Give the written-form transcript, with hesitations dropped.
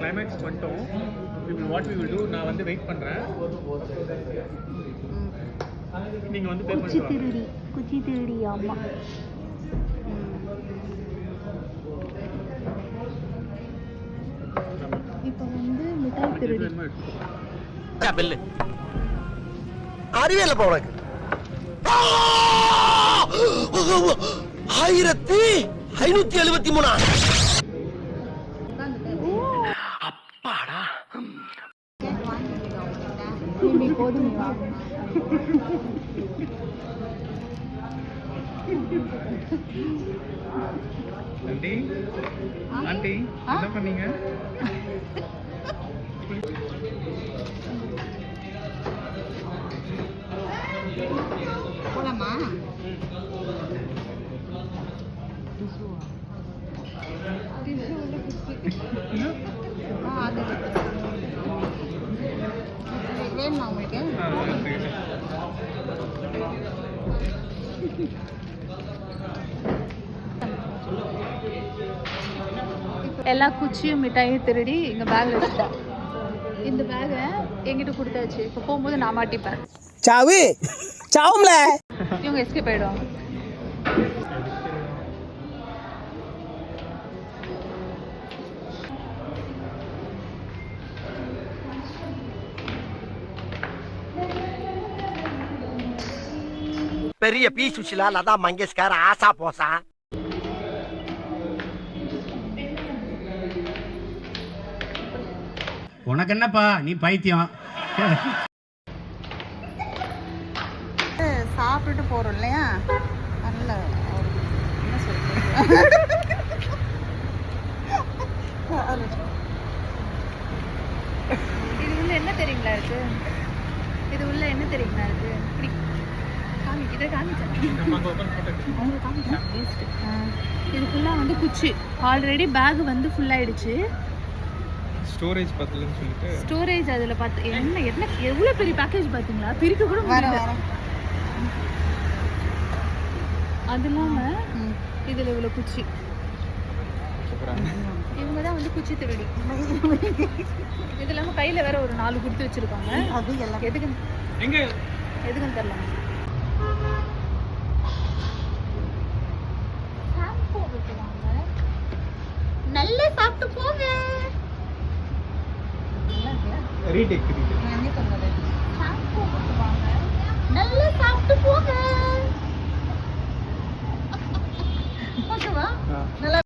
Climax வந்துட்டோம். What we will do, நான் வந்து வெயிட் பண்ணுறேன், நீங்கள் வந்து பே பண்ணிட்டு குச்சி திருடி அம்மா. இப்போ வந்து மிட்டாய் திருடி பெல்லு அறிவியல போறக்கு 1573 அப்பாடா நீ போதுமா? ஆண்டி ஆண்டி என்ன பண்ணீங்க? போலாமா? வேணுமா உங்களுக்கு? எல்லா குச்சியும் மிட்டாயும் திருடி எங்கள் பேக்கில் வச்சுட்டேன். இந்த பேக்கை என்கிட்ட கொடுத்தாச்சு. இப்போ போகும்போது நான் மாட்டிப்பேன். சாவு சாவும்ல இவங்க எஸ்கேப் ஆயிடுவாங்க. பெரிய பி சுஷிலா, லதா மங்கேஷ்கர், ஆசா போசா. உனக்கு என்னப்பா, நீ பைத்தியம். சாப்பிட்டுட்டு போறோம் இல்லையா, நல்ல என்ன சொல்றது, இது உள்ள என்ன தெரியுங்களா இருக்கு? இது உள்ள என்ன தெரியுங்களா இருக்கு? இப்படி இதை காமிச்சேன், அவங்க காமிச்சேன். இது ஃபுல்லாக வந்து குச்சி. ஆல்ரெடி பேக் வந்து ஃபுல்லாகிடுச்சு. ஸ்டோரேஜ் பத்தலன்னு சொல்லிட்டு ஸ்டோரேஜ் அதில் பார்த்து என்ன என்ன எவ்வளோ பெரிய பேக்கேஜ் பார்த்தீங்களா? பிரிக்க கூட முடியல. அது இல்லாமல் இதில் இவ்வளோ குச்சி. இவங்க தான் வந்து குச்சி திருடி. இது இல்லாமல் கையில் வேற ஒரு 4 கொடுத்து வச்சிருக்காங்க. அது எல்லாம் எதுக்குன்னு தெரியல. நல்லா சாப்பிட்டு போங்க. ரீடேக் நல்லா சாப்பிட்டு போங்க. ஓகேவா? நல்லா